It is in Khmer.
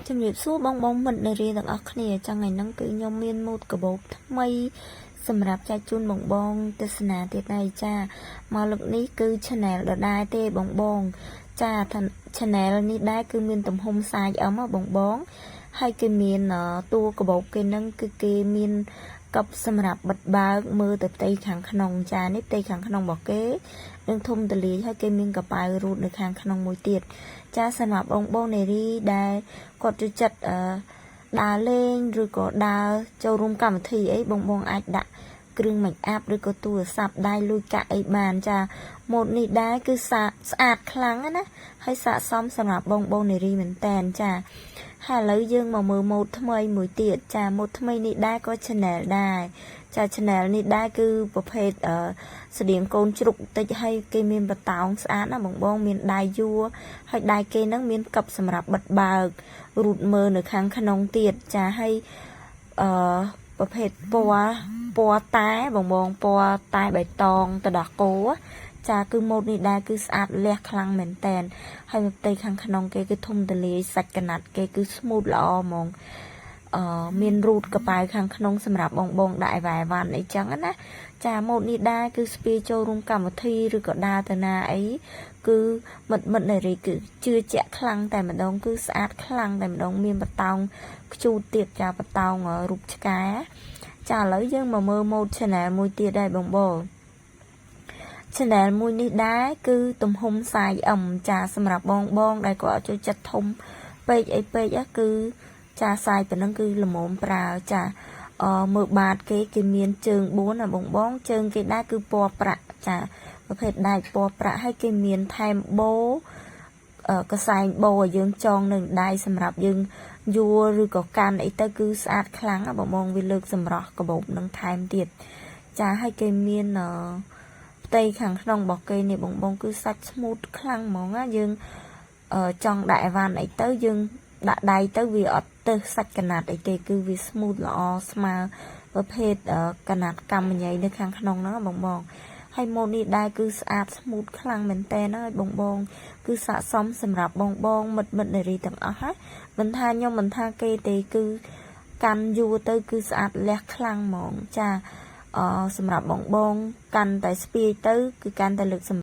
ជំរាបសួរបងបងមិត្តនៃរៀនទាំងអស់គ្នាចឹងថ្ងៃហ្នឹងគឺខ្ញុំមានម៉ូតកាបូបថ្មីសម្រាប់ចែកជូនបងបងទស្សនាទៀតដែរចាមកលើកនេះគឺ channel ដដែលទេបងបងចា channel នេះដែរគឺមានទំហំsize M បងបងហើយគេមានតួកាបូបគេហ្នឹងគឺគេមានកប់សម្រាប់បិទបើកមើលទៅផ្ទៃខាងក្នុងចានេះផ្ទៃខាងក្នុងរបស់គេនឹងធំទលាយហើយគេមានកប៉ៅរូតនៅខាងក្នុងមួយទៀតចាសម្រាប់បងបងនារីដែលគាត់ចូលចិត្តដើរលេងឬក៏ដើរចូលរួមកម្មវិធីអីបងបងអាចដាក់គ្រឿង make up ឬក៏ទូរស័ព្ទដៃលុយកាក់អីបានចាម៉ូតនេះដែរគឺស្អាតខ្លាំងណាហើយស័ក្តិសមសម្រាប់បងបងនារីមែនតែនចាហើយឥឡូវយើងមកមើលម៉ូតថ្មីមួយទៀតចាម៉ូតថ្មីនេះដែរក៏ channel ដែរចា channel នេះដែរគឺប្រភេទស្តៀងកូនជ្រូកតិចហើយគេមានបតោងស្អាតណាបងបងមានដៃយួរហើយដៃគេហ្នឹងមានកប់សម្រាប់បិទបើករូតមើលនៅខាងក្នុងទៀតចាហើយប្រភេទពណ៌តែបងបងពណ៌តែបៃតងទៅដោះគោចាគឺម៉ូតនេះដែរគឺស្អាតលះខ្លាំងមែនតែនហើយផ្ទៃខាងក្នុងគេគឺធំទលាយសាច់កណាត់គេគឺ smooth ល្អហ្មងមានរូតកប៉ៅខាងក្នុងសម្រាប់បងបងដាក់វ៉ែវ៉ាន់អីចឹងណាចាម៉ូតនេះដែរគឺស្ពាយចូលរួមកម្មវិធីឬក៏ដើរទៅណាអីគឺមិត្តនារីគឺជឿជាក់ខ្លាំងតែម្ដងគឺស្អាតខ្លាំងតែម្ដងមានបតោងខ្ជូតទៀតចាបតោងរូបឆ្កែចាឥឡូវយើងមកមើលម៉ូត channel មួយទៀតដែរបងបង channel មួយនេះដែរគឺទំហំ size M ចាសម្រាប់បងបងដែលគាត់ចូលចិត្តធំពេកអីពេកគឺចា size ប៉ុណ្ណឹងគឺល្មមប្រើចាមើលបាតគេមានជើង4ណាបងបងជើងគេដែរគឺពណ៌ប្រាក់ចាប្រភេទដែកពណ៌ប្រាក់ហើយគេមានថែមបូកសែងបូឲ្យយើងចងនៅដៃសម្រាប់យើងយួរឬក៏កាន់អីទៅគឺស្អាតខ្លាំងណាបងបងវាលើកសម្រស់កាបូបនឹងថែមទៀតចាហើយគេមានផ្ទៃខាងក្នុងរបស់គេនេះបងបងគឺសាច់ smooth ខ្លាំងហ្មងណាយើងចង់ដាក់អីវ៉ាន់អីទៅយើងដាក់ដៃទៅវាអត់ទៅសាច់កណាត់អីទេគឺវា smooth ល្អស្មើប្រភេទកណាត់កម្មញ័យនៅខាងក្នុងហ្នឹងបងបងហើយម៉ូតនេះដែរគឺស្អាត smooth ខ្លាំងមែនតើហើយបងបងគឺស័ក្តិសមសម្រាប់បងបងមិត្តនារីទាំងអស់ហើយមិនថាខ្ញុំមិនថាគេទេគឺកាន់យួរទៅគឺស្អាតលះខ្លាំងហ្មងចាសម្រាប់បងកាន់តែស្ពាយទៅគឺកាន់តែលើក